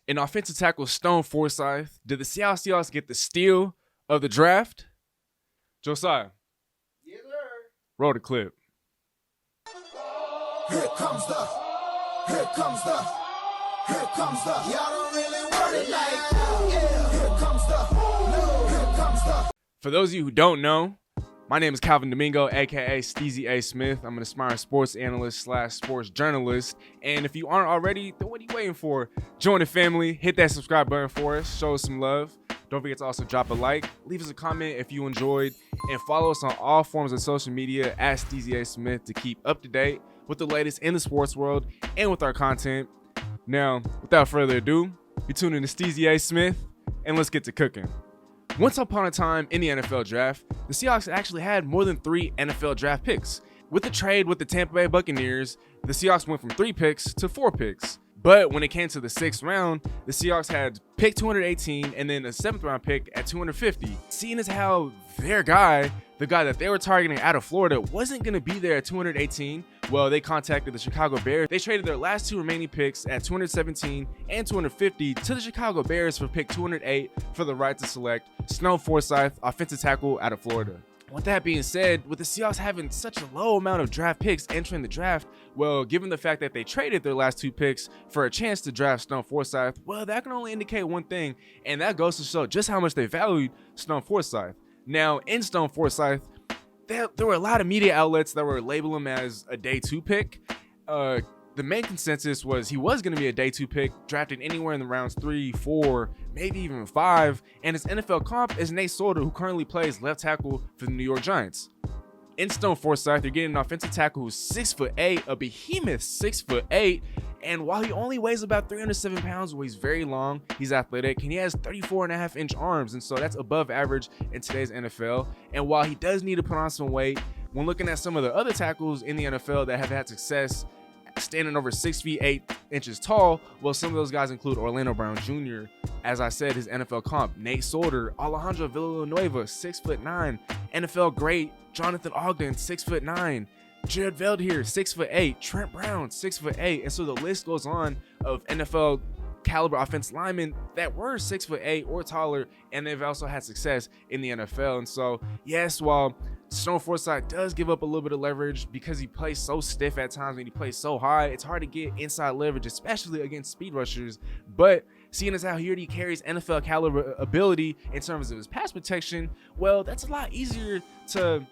In offensive tackle Stone Forsythe, did the Seattle Seahawks get the steal of the draft? Josiah. Yes, sir. Roll the clip. Here comes the, y'all don't really want it like that. Yeah. Here comes the. For those of you who don't know, my name is Calvin-Domingo, aka Steezy Smith. I'm an aspiring sports analyst / sports journalist. And if you aren't already, then what are you waiting for? Join the family, hit that subscribe button for us, show us some love. Don't forget to also drop a like, leave us a comment if you enjoyed, and follow us on all forms of social media at Steezy Smith to keep up to date with the latest in the sports world and with our content. Now, without further ado, you tune in to Steezy Smith, and let's get to cooking. Once upon a time in the NFL draft, the Seahawks actually had more than 3 NFL draft picks. With the trade with the Tampa Bay Buccaneers, the Seahawks went from 3 picks to 4 picks. But when it came to the 6th round, the Seahawks had pick 218 and then a 7th round pick at 250. Seeing as how their guy, the guy that they were targeting out of Florida, wasn't going to be there at 218, well, they contacted the Chicago Bears. They traded their last 2 remaining picks at 217 and 250 to the Chicago Bears for pick 208 for the right to select Stone Forsythe, offensive tackle out of Florida. With that being said, with the Seahawks having such a low amount of draft picks entering the draft, well, given the fact that they traded their last 2 picks for a chance to draft Stone Forsythe, well, that can only indicate one thing, and that goes to show just how much they valued Stone Forsythe. Now, in Stone Forsythe, there were a lot of media outlets that were labeling him as a day 2 pick. The main consensus was he was going to be a day 2 pick, drafted anywhere in the rounds 3, 4, maybe even 5, and his NFL comp is Nate Solder, who currently plays left tackle for the New York Giants. In Stone Forsythe, you're getting an offensive tackle who's 6'8", a behemoth 6'8", and while he only weighs about 307 pounds, well, he's very long, he's athletic, and he has 34.5-inch arms, and so that's above average in today's NFL. And while he does need to put on some weight, when looking at some of the other tackles in the NFL that have had success standing over 6 feet 8 inches tall, well, some of those guys include Orlando Brown Jr., as I said, his NFL comp, Nate Solder, Alejandro Villanueva, 6'9", NFL great Jonathan Ogden, 6'9", Jared Veldheer, 6'8", Trent Brown, 6'8", and so the list goes on of NFL caliber offensive linemen that were 6'8" or taller, and they've also had success in the NFL. And so, yes, while Stone Forsythe does give up a little bit of leverage because he plays so stiff at times and he plays so high, it's hard to get inside leverage, especially against speed rushers. But seeing as how he already carries NFL caliber ability in terms of his pass protection, well, that's a lot easier to...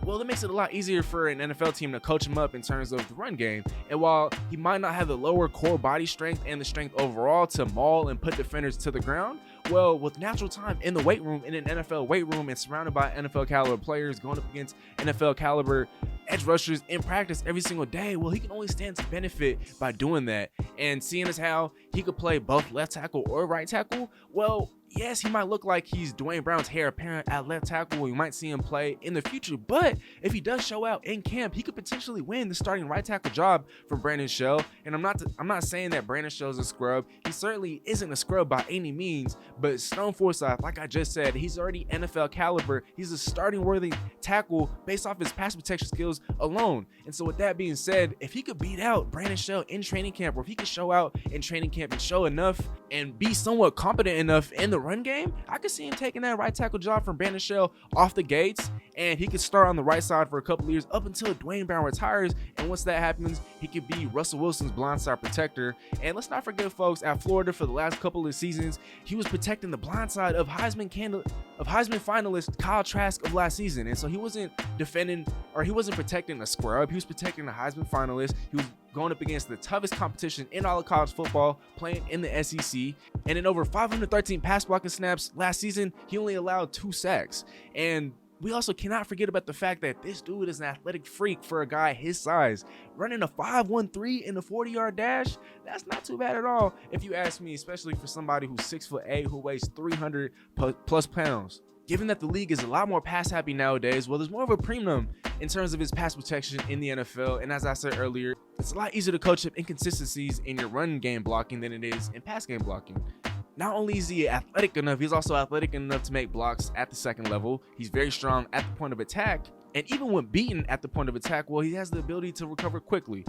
Well, that makes it a lot easier for an NFL team to coach him up in terms of the run game. And while he might not have the lower core body strength and the strength overall to maul and put defenders to the ground, well, with natural time in the weight room, in an NFL weight room, and surrounded by NFL caliber players going up against NFL caliber edge rushers in practice every single day, well, he can only stand to benefit by doing that. And seeing as how he could play both left tackle or right tackle, well, yes, he might look like he's Dwayne Brown's heir apparent at left tackle. We might see him play in the future, but if he does show out in camp, he could potentially win the starting right tackle job from Brandon Shell. And I'm not saying that Brandon Shell's a scrub. He certainly isn't a scrub by any means, but Stone Forsythe, like I just said, he's already NFL caliber. He's a starting worthy tackle based off his pass protection skills alone. And so with that being said, if he could beat out Brandon Shell in training camp, or if he could show out in training camp and show enough and be somewhat competent enough in the run game, I could see him taking that right tackle job from Brandon Shell off the gates, and he could start on the right side for a couple of years up until Dwayne Brown retires. And once that happens, he could be Russell Wilson's blindside protector. And let's not forget, folks, at Florida for the last couple of seasons, he was protecting the blindside of Heisman finalist Kyle Trask of last season. And so he wasn't protecting a scrub, he was protecting a Heisman finalist. He was going up against the toughest competition in all of college football, playing in the SEC. And in over 513 pass blocking snaps last season, he only allowed 2 sacks. And we also cannot forget about the fact that this dude is an athletic freak for a guy his size. Running a 5.13 in a 40-yard dash, that's not too bad at all, if you ask me, especially for somebody who's 6'8", who weighs 300 plus pounds. Given that the league is a lot more pass happy nowadays, well, there's more of a premium in terms of his pass protection in the NFL. And as I said earlier, it's a lot easier to coach up inconsistencies in your run game blocking than it is in pass game blocking. Not only is he athletic enough, he's also athletic enough to make blocks at the second level. He's very strong at the point of attack. And even when beaten at the point of attack, well, he has the ability to recover quickly.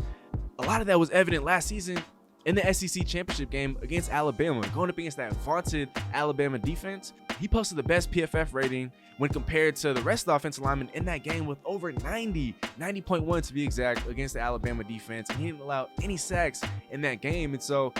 A lot of that was evident last season in the SEC championship game against Alabama, going up against that vaunted Alabama defense. He posted the best PFF rating when compared to the rest of the offensive linemen in that game with over 90.1 to be exact, against the Alabama defense. And he didn't allow any sacks in that game. And so,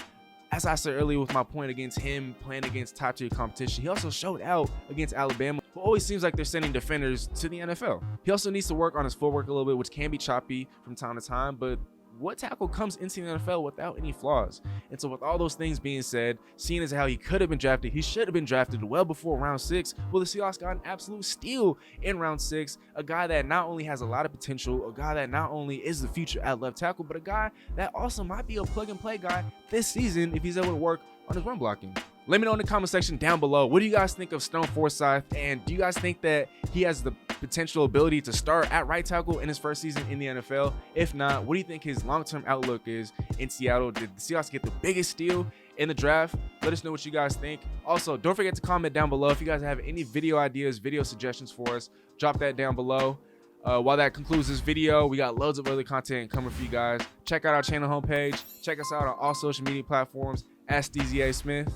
as I said earlier with my point against him playing against top tier competition, he also showed out against Alabama, who always seems like they're sending defenders to the NFL. He also needs to work on his footwork a little bit, which can be choppy from time to time, but what tackle comes into the NFL without any flaws? And so with all those things being said, seeing as how he could have been drafted, he should have been drafted well before round 6. Well, the Seahawks got an absolute steal in round 6, a guy that not only has a lot of potential, a guy that not only is the future at left tackle, but a guy that also might be a plug and play guy this season if he's able to work on his run blocking. Let me know in the comment section down below, what do you guys think of Stone Forsythe, and do you guys think that he has the potential ability to start at right tackle in his first season in the NFL? If not, what do you think his long-term outlook is in Seattle? Did the Seahawks get the biggest steal in the draft? Let us know what you guys think. Also, don't forget to comment down below if you guys have any video ideas, video suggestions for us. Drop that down below. While that concludes this video, we got loads of other content coming for you guys. Check out our channel homepage. Check us out on all social media platforms at SteezySmith.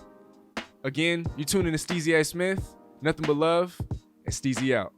Again, you're tuning to Steezy Smith. Nothing but love, and Steezy out.